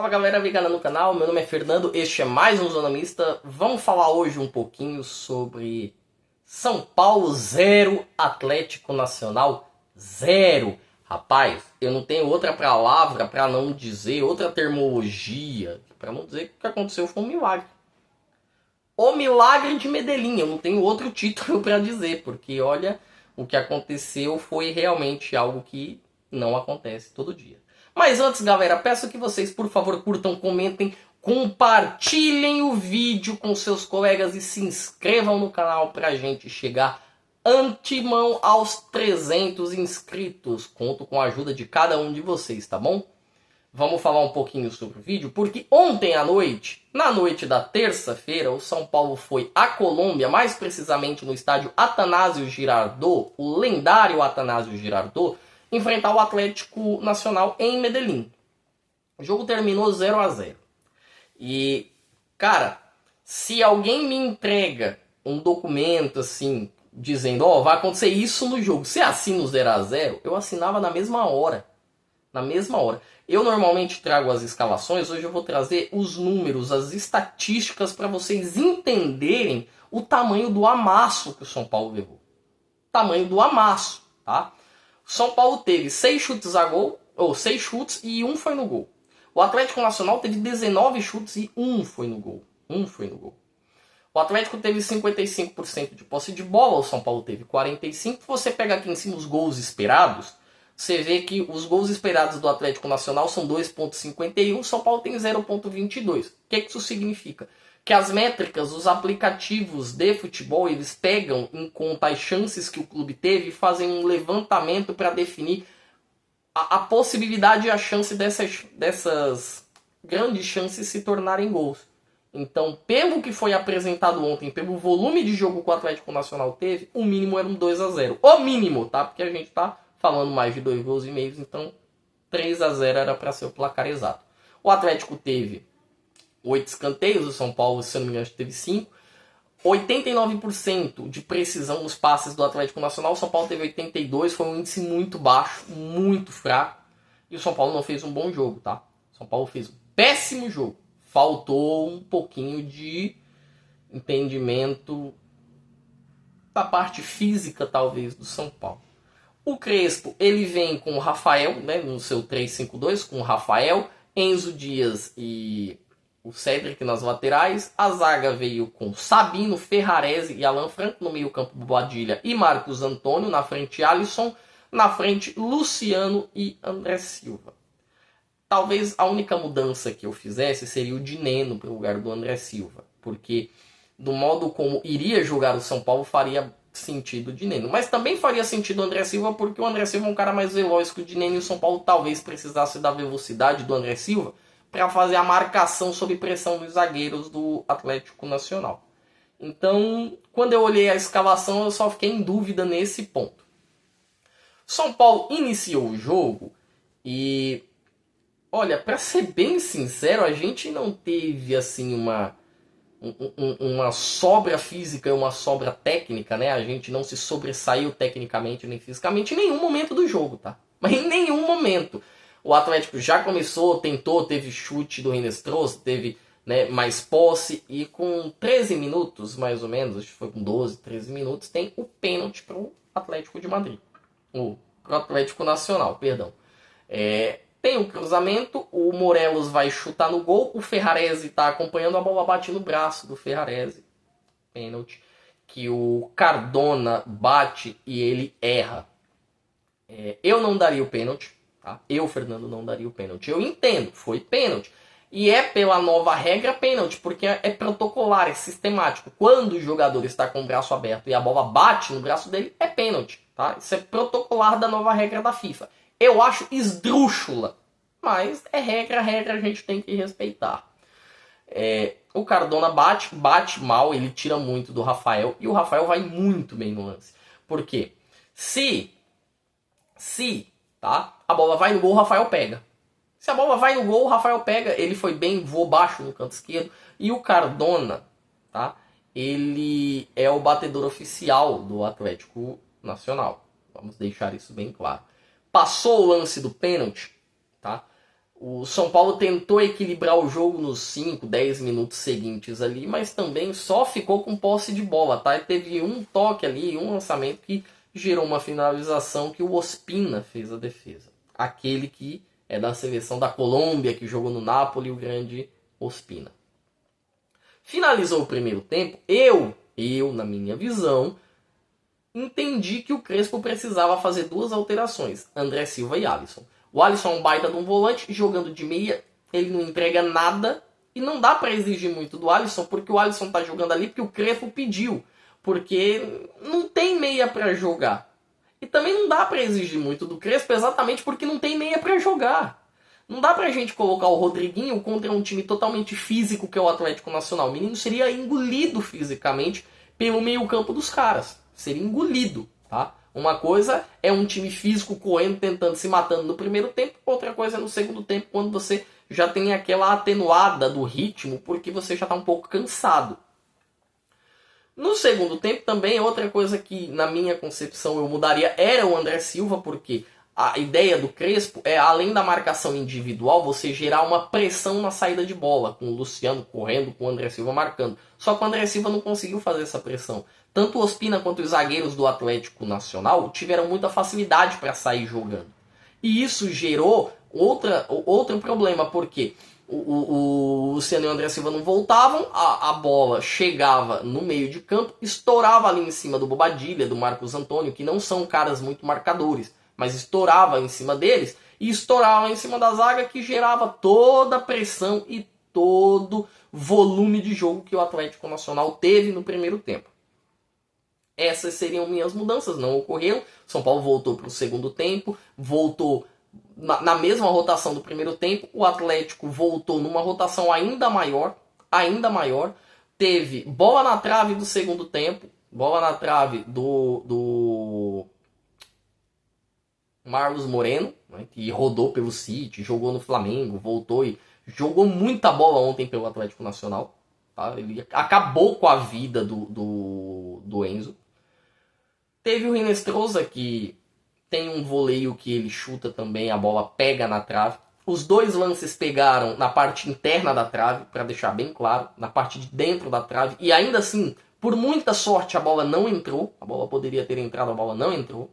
Fala galera ligada no canal, meu nome é Fernando, este é mais um Zona Mista. Vamos falar hoje um pouquinho sobre São Paulo 0, Atlético Nacional 0. Rapaz, eu não tenho outra palavra para não dizer, outra termologia, para não dizer que o que aconteceu foi um milagre. O milagre de Medellín, eu não tenho outro título para dizer, porque olha, o que aconteceu foi realmente algo que não acontece todo dia. Mas antes, galera, peço que vocês, por favor, curtam, comentem, compartilhem o vídeo com seus colegas e se inscrevam no canal pra gente chegar antemão aos 300 inscritos. Conto com a ajuda de cada um de vocês, tá bom? Vamos falar um pouquinho sobre o vídeo, porque ontem à noite, na noite da terça-feira, o São Paulo foi à Colômbia, mais precisamente no estádio Atanásio Girardot, o lendário Atanásio Girardot, enfrentar o Atlético Nacional em Medellín. O jogo terminou 0-0. E, cara, se alguém me entrega um documento assim, dizendo, ó, vai acontecer isso no jogo, você assina o 0-0, eu assinava na mesma hora. Na mesma hora. Eu normalmente trago as escalações, hoje eu vou trazer os números, as estatísticas para vocês entenderem o tamanho do amasso que o São Paulo levou. Tamanho do amasso, tá? O São Paulo teve 6 chutes a gol, ou 6 chutes e 1 foi no gol. O Atlético Nacional teve 19 chutes e 1 foi no gol. 1 foi no gol. O Atlético teve 55% de posse de bola, o São Paulo teve 45%. Você pega aqui em cima os gols esperados, você vê que os gols esperados do Atlético Nacional são 2,51, o São Paulo tem 0,22. O que isso significa? Que as métricas, os aplicativos de futebol, eles pegam em conta as chances que o clube teve e fazem um levantamento para definir a possibilidade e a chance dessas grandes chances se tornarem gols. Então, pelo que foi apresentado ontem, pelo volume de jogo que o Atlético Nacional teve, o mínimo era um 2-0. O mínimo, tá? Porque a gente tá falando mais de 2 gols e meio, então 3-0 era para ser o placar exato. O Atlético teve 8 escanteios, o São Paulo, se eu não me engano, teve 5. 89% de precisão nos passes do Atlético Nacional, o São Paulo teve 82%, foi um índice muito baixo, muito fraco. E o São Paulo não fez um bom jogo, tá? O São Paulo fez um péssimo jogo. Faltou um pouquinho de entendimento da parte física, talvez, do São Paulo. O Crespo, ele vem com o Rafael, né, no seu 3-5-2, com o Rafael, Enzo Dias e o Cédric nas laterais. A zaga veio com Sabino, Ferrarese e Alan Franco. No meio campo, Boadilha e Marcos Antônio. Na frente, Alisson. Na frente, Luciano e André Silva. Talvez a única mudança que eu fizesse seria o Dineno para o lugar do André Silva. Porque do modo como iria jogar o São Paulo, faria sentido o Dineno. Mas também faria sentido o André Silva, porque o André Silva é um cara mais veloz que o Dineno. E o São Paulo talvez precisasse da velocidade do André Silva para fazer a marcação sob pressão dos zagueiros do Atlético Nacional. Então, quando eu olhei a escalação, eu só fiquei em dúvida nesse ponto. São Paulo iniciou o jogo e, olha, para ser bem sincero, a gente não teve assim uma sobra física e uma sobra técnica, né? A gente não se sobressaiu tecnicamente nem fisicamente em nenhum momento do jogo, tá? Mas em nenhum momento. O Atlético já começou, tentou, teve chute do Hinestrosa, teve, né, mais posse. E com 13 minutos, mais ou menos, acho que foi com 12, 13 minutos, tem o pênalti para o Atlético de Madrid. Para o Atlético Nacional, perdão. Tem o cruzamento, o Morelos vai chutar no gol, o Ferrarese está acompanhando, a bola bate no braço do Ferrarese. Pênalti que o Cardona bate e ele erra. Eu não daria o pênalti. Tá? Eu, Fernando, não daria o pênalti. Eu entendo, foi pênalti. E é pela nova regra pênalti, porque é protocolar, é sistemático. Quando o jogador está com o braço aberto e a bola bate no braço dele, é pênalti. Tá? Isso é protocolar da nova regra da FIFA. Eu acho esdrúxula, mas é regra, a gente tem que respeitar. O Cardona bate mal, ele tira muito do Rafael, e o Rafael vai muito bem no lance. Por quê? Se tá, a bola vai no gol, o Rafael pega. Se a bola vai no gol, o Rafael pega. Ele foi bem, voou baixo no canto esquerdo. E o Cardona, tá, ele é o batedor oficial do Atlético Nacional. Vamos deixar isso bem claro. Passou o lance do pênalti, tá? O São Paulo tentou equilibrar o jogo nos 5, 10 minutos seguintes ali, mas também só ficou com posse de bola, tá? E teve um toque ali, um lançamento que gerou uma finalização que o Ospina fez a defesa. Aquele que é da seleção da Colômbia, que jogou no Napoli, o grande Ospina. Finalizou o primeiro tempo, eu, na minha visão, entendi que o Crespo precisava fazer duas alterações, André Silva e Alisson. O Alisson é um baita de um volante, jogando de meia, ele não entrega nada, e não dá para exigir muito do Alisson, porque o Alisson tá jogando ali porque o Crespo pediu, porque não tem meia para jogar. E também não dá para exigir muito do Crespo, exatamente porque não tem meia para jogar. Não dá pra gente colocar o Rodriguinho contra um time totalmente físico que é o Atlético Nacional. O menino seria engolido fisicamente pelo meio-campo dos caras. Seria engolido, tá? Uma coisa é um time físico correndo, tentando, se matando no primeiro tempo. Outra coisa é no segundo tempo, quando você já tem aquela atenuada do ritmo, porque você já tá um pouco cansado. No segundo tempo também, outra coisa que na minha concepção eu mudaria era o André Silva, porque a ideia do Crespo é, além da marcação individual, você gerar uma pressão na saída de bola, com o Luciano correndo, com o André Silva marcando. Só que o André Silva não conseguiu fazer essa pressão. Tanto o Ospina quanto os zagueiros do Atlético Nacional tiveram muita facilidade para sair jogando. E isso gerou outro problema, porque o Luciano e o André Silva não voltavam, a bola chegava no meio de campo, estourava ali em cima do Bobadilha, do Marcos Antônio, que não são caras muito marcadores, mas estourava em cima deles, e estourava em cima da zaga, que gerava toda a pressão e todo volume de jogo que o Atlético Nacional teve no primeiro tempo. Essas seriam minhas mudanças, não ocorreram. São Paulo voltou para o segundo tempo, voltou na mesma rotação do primeiro tempo. O Atlético voltou numa rotação ainda maior. Teve bola na trave do segundo tempo, bola na trave do Marlos Moreno, né, que rodou pelo City, jogou no Flamengo, voltou e jogou muita bola ontem pelo Atlético Nacional. Tá? Ele acabou com a vida do Enzo. Teve o Rinestrosa, que tem um voleio que ele chuta também, a bola pega na trave. Os dois lances pegaram na parte interna da trave, para deixar bem claro, na parte de dentro da trave. E ainda assim, por muita sorte, a bola não entrou. A bola poderia ter entrado, a bola não entrou.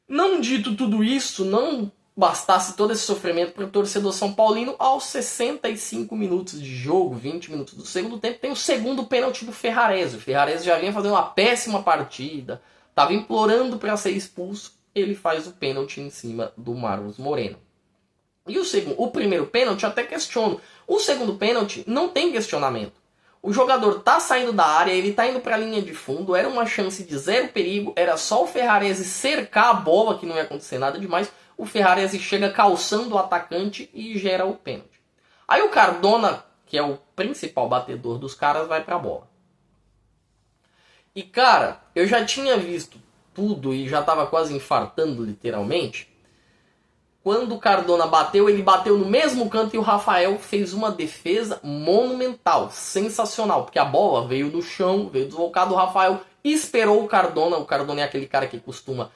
Não dito tudo isso, não bastasse todo esse sofrimento para o torcedor São Paulino, aos 65 minutos de jogo, 20 minutos do segundo tempo, tem o segundo pênalti do Ferrarese. O Ferrarese já vinha fazendo uma péssima partida, estava implorando para ser expulso, ele faz o pênalti em cima do Marlos Moreno. E o primeiro pênalti eu até questiono. O segundo pênalti não tem questionamento. O jogador tá saindo da área, ele tá indo para a linha de fundo, era uma chance de zero perigo, era só o Ferrarese cercar a bola, que não ia acontecer nada demais. O Ferrarese chega calçando o atacante e gera o pênalti. Aí o Cardona, que é o principal batedor dos caras, vai pra bola. E cara, eu já tinha visto tudo e já tava quase infartando literalmente. Quando o Cardona bateu, ele bateu no mesmo canto e o Rafael fez uma defesa monumental, sensacional. Porque a bola veio no chão, veio deslocado, o Rafael esperou o Cardona. O Cardona é aquele cara que costuma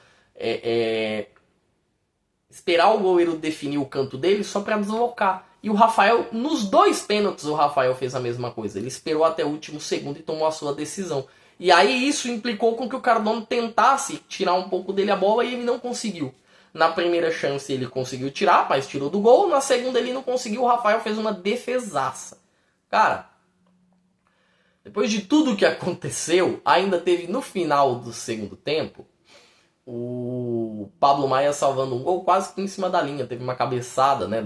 esperar o goleiro definir o canto dele só para deslocar. E o Rafael, nos dois pênaltis, o Rafael fez a mesma coisa. Ele esperou até o último segundo e tomou a sua decisão. E aí isso implicou com que o Cardona tentasse tirar um pouco dele a bola e ele não conseguiu. Na primeira chance ele conseguiu tirar, mas tirou do gol. Na segunda ele não conseguiu, o Rafael fez uma defesaça. Cara, depois de tudo que aconteceu, ainda teve no final do segundo tempo o Pablo Maia salvando um gol quase que em cima da linha. Teve uma cabeçada, né,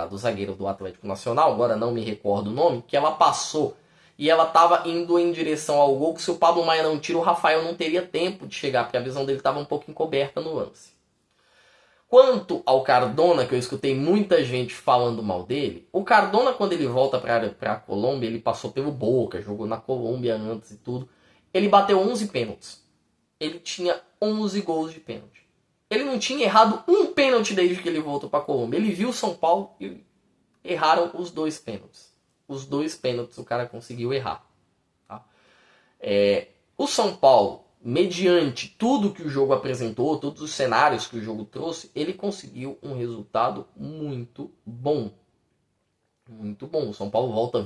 do zagueiro do Atlético Nacional, agora não me recordo o nome, que ela passou e ela estava indo em direção ao gol, que se o Pablo Maia não tira, o Rafael não teria tempo de chegar, porque a visão dele estava um pouco encoberta no lance. Quanto ao Cardona, que eu escutei muita gente falando mal dele, o Cardona, quando ele volta para a Colômbia, ele passou pelo Boca, jogou na Colômbia antes e tudo, ele bateu 11 pênaltis. Ele tinha 11 gols de pênalti. Ele não tinha errado um pênalti desde que ele voltou para a Colômbia. Ele viu o São Paulo e erraram os dois pênaltis. Os dois pênaltis o cara conseguiu errar. Tá? O São Paulo mediante tudo que o jogo apresentou, todos os cenários que o jogo trouxe, ele conseguiu um resultado muito bom. Muito bom. O São Paulo volta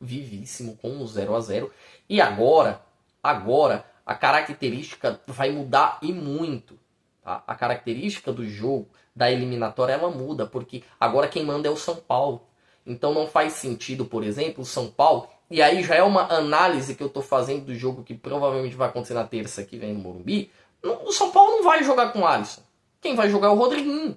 vivíssimo, com um 0-0. E agora, a característica vai mudar e muito. Tá? A característica do jogo, da eliminatória, ela muda, porque agora quem manda é o São Paulo. Então não faz sentido, por exemplo, o São Paulo... E aí já é uma análise que eu estou fazendo do jogo que provavelmente vai acontecer na terça que vem no Morumbi. O São Paulo não vai jogar com o Alisson. Quem vai jogar é o Rodriguinho.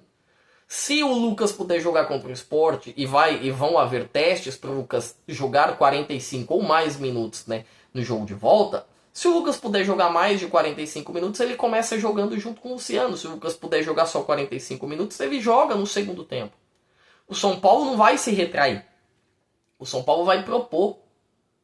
Se o Lucas puder jogar contra o Sport e vão haver testes para o Lucas jogar 45 ou mais minutos, né, no jogo de volta, se o Lucas puder jogar mais de 45 minutos, ele começa jogando junto com o Luciano. Se o Lucas puder jogar só 45 minutos, ele joga no segundo tempo. O São Paulo não vai se retrair. O São Paulo vai propor.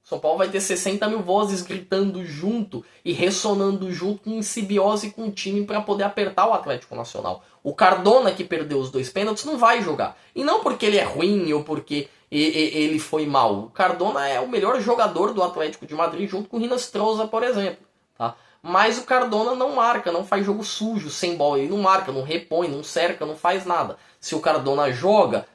São Paulo vai ter 60 mil vozes gritando junto e ressonando junto em simbiose com o time para poder apertar o Atlético Nacional. O Cardona, que perdeu os 2 pênaltis, não vai jogar. E não porque ele é ruim ou porque ele foi mal. O Cardona é o melhor jogador do Atlético de Madrid junto com o Rinas-Trouza, por exemplo. Tá? Mas o Cardona não marca, não faz jogo sujo, sem bola. Ele não marca, não repõe, não cerca, não faz nada. Se o Cardona joga,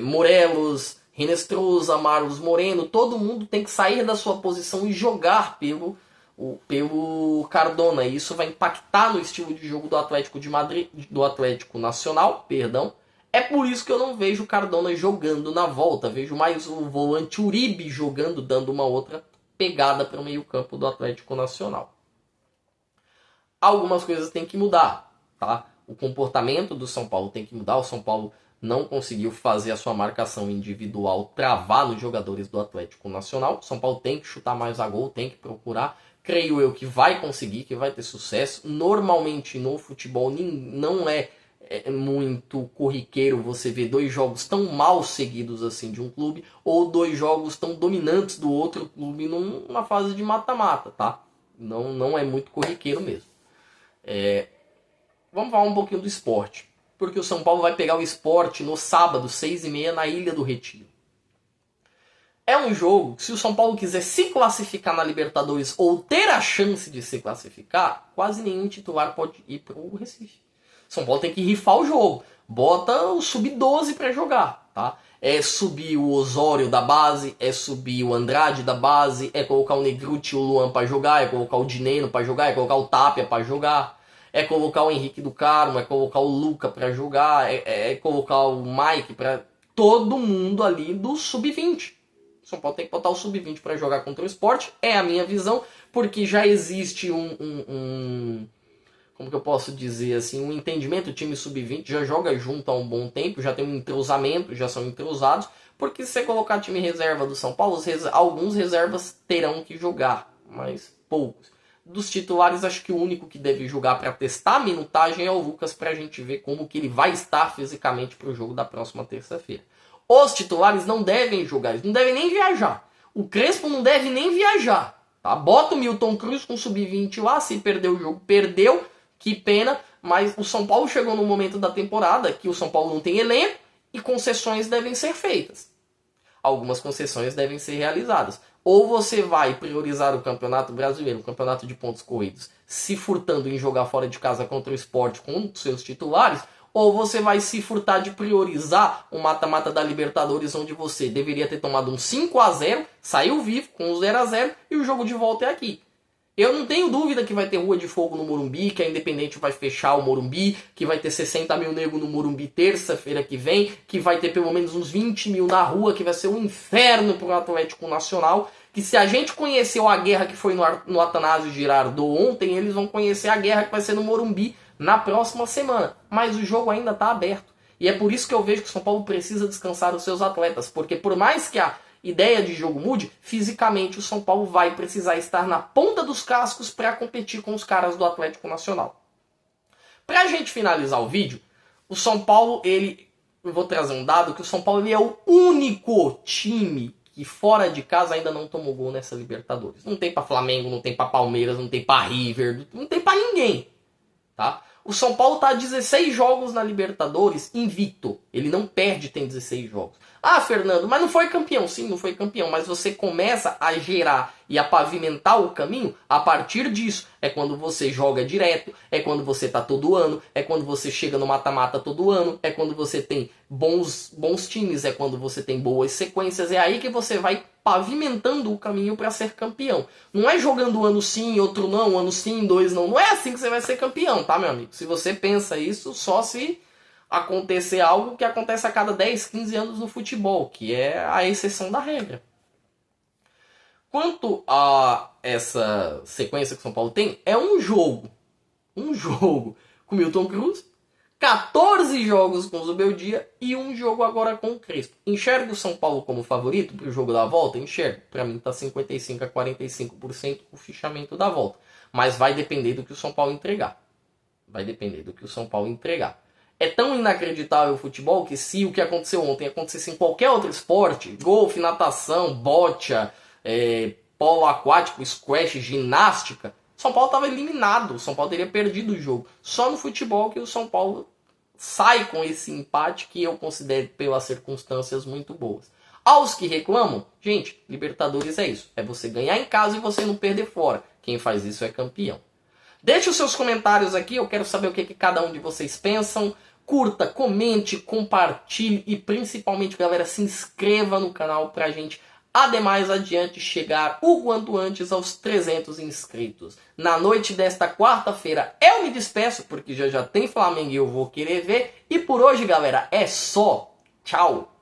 Morelos... Rinas-Trouza, Marlos Moreno, todo mundo tem que sair da sua posição e jogar pelo Cardona. E isso vai impactar no estilo de jogo do Atlético de Madrid, do Atlético Nacional, perdão. É por isso que eu não vejo o Cardona jogando na volta. Vejo mais o volante Uribe jogando, dando uma outra pegada para o meio-campo do Atlético Nacional. Algumas coisas têm que mudar, tá? O comportamento do São Paulo tem que mudar. O São Paulo não conseguiu fazer a sua marcação individual travar nos jogadores do Atlético Nacional. São Paulo tem que chutar mais a gol, tem que procurar. Creio eu que vai conseguir, que vai ter sucesso. Normalmente no futebol não é muito corriqueiro você ver 2 jogos tão mal seguidos assim de um clube ou 2 jogos tão dominantes do outro clube numa fase de mata-mata, tá? Não é muito corriqueiro mesmo. Vamos falar um pouquinho do Sport. Porque o São Paulo vai pegar o Sport no sábado, 6h30, na Ilha do Retiro. É um jogo que, se o São Paulo quiser se classificar na Libertadores ou ter a chance de se classificar, quase nenhum titular pode ir para o Recife. O São Paulo tem que rifar o jogo. Bota o Sub-12 para jogar, tá? É subir o Osório da base, é subir o Andrade da base, é colocar o Negruti e o Luan para jogar, é colocar o Dineno para jogar, é colocar o Tapia para jogar. É colocar o Henrique do Carmo, é colocar o Luca para jogar, é colocar o Mike para... Todo mundo ali do Sub-20. O São Paulo tem que botar o Sub-20 para jogar contra o Sport. É a minha visão, porque já existe como que eu posso dizer assim, um entendimento. O time Sub-20 já joga junto há um bom tempo, já tem um entrosamento, já são entrosados. Porque se você colocar time reserva do São Paulo, alguns reservas terão que jogar, mas poucos. Dos titulares, acho que o único que deve jogar para testar a minutagem é o Lucas, para a gente ver como que ele vai estar fisicamente para o jogo da próxima terça-feira. Os titulares não devem jogar, eles não devem nem viajar. O Crespo não deve nem viajar. Tá? Bota o Milton Cruz com Sub-20 lá, se perdeu o jogo, perdeu, que pena. Mas o São Paulo chegou no momento da temporada que o São Paulo não tem elenco e concessões devem ser feitas. Algumas concessões devem ser realizadas. Ou você vai priorizar o Campeonato Brasileiro, o Campeonato de Pontos Corridos, se furtando em jogar fora de casa contra o Sport com seus titulares, ou você vai se furtar de priorizar o mata-mata da Libertadores, onde você deveria ter tomado um 5-0, saiu vivo com um 0-0 e o jogo de volta é aqui. Eu não tenho dúvida que vai ter Rua de Fogo no Morumbi, que a Independente vai fechar o Morumbi, que vai ter 60 mil negros no Morumbi terça-feira que vem, que vai ter pelo menos uns 20 mil na rua, que vai ser um inferno pro Atlético Nacional, que se a gente conheceu a guerra que foi no Atanásio Girardot ontem, eles vão conhecer a guerra que vai ser no Morumbi na próxima semana. Mas o jogo ainda está aberto. E é por isso que eu vejo que o São Paulo precisa descansar os seus atletas, porque por mais que a ideia de jogo mude, fisicamente o São Paulo vai precisar estar na ponta dos cascos para competir com os caras do Atlético Nacional. Pra gente finalizar o vídeo, o São Paulo, eu vou trazer um dado, que o São Paulo ele é o único time que fora de casa ainda não tomou gol nessa Libertadores. Não tem pra Flamengo, não tem pra Palmeiras, não tem pra River, não tem pra ninguém. Tá? O São Paulo tá a 16 jogos na Libertadores invicto. Ele não perde, tem 16 jogos. Ah, Fernando, mas não foi campeão. Sim, não foi campeão, mas você começa a gerar e a pavimentar o caminho a partir disso. É quando você joga direto, é quando você tá todo ano, é quando você chega no mata-mata todo ano, é quando você tem bons times, é quando você tem boas sequências, é aí que você vai pavimentando o caminho para ser campeão. Não é jogando um ano sim, outro não, um ano sim, dois não. Não é assim que você vai ser campeão, tá, meu amigo? Se você pensa isso, só se acontecer algo que acontece a cada 10, 15 anos no futebol, que é a exceção da regra. Quanto a essa sequência que o São Paulo tem, é um jogo com o Milton Cruz, 14 jogos com o Zubeldia e um jogo agora com o Crespo. Enxerga o São Paulo como favorito para o jogo da volta? Enxerga. Para mim está 55% a 45% o fichamento da volta. Mas vai depender do que o São Paulo entregar. É tão inacreditável o futebol que se o que aconteceu ontem acontecesse em qualquer outro esporte, golfe, natação, bocha, polo aquático, squash, ginástica, São Paulo estava eliminado. O São Paulo teria perdido o jogo. Só no futebol que o São Paulo sai com esse empate que eu considero pelas circunstâncias muito boas. Aos que reclamam, gente, Libertadores é isso. É você ganhar em casa e você não perder fora. Quem faz isso é campeão. Deixe os seus comentários aqui, eu quero saber o que cada um de vocês pensam. Curta, comente, compartilhe e principalmente, galera, se inscreva no canal pra gente, ademais, adiante chegar o quanto antes aos 300 inscritos. Na noite desta quarta-feira eu me despeço, porque já tem Flamengo e eu vou querer ver. E por hoje, galera, é só. Tchau!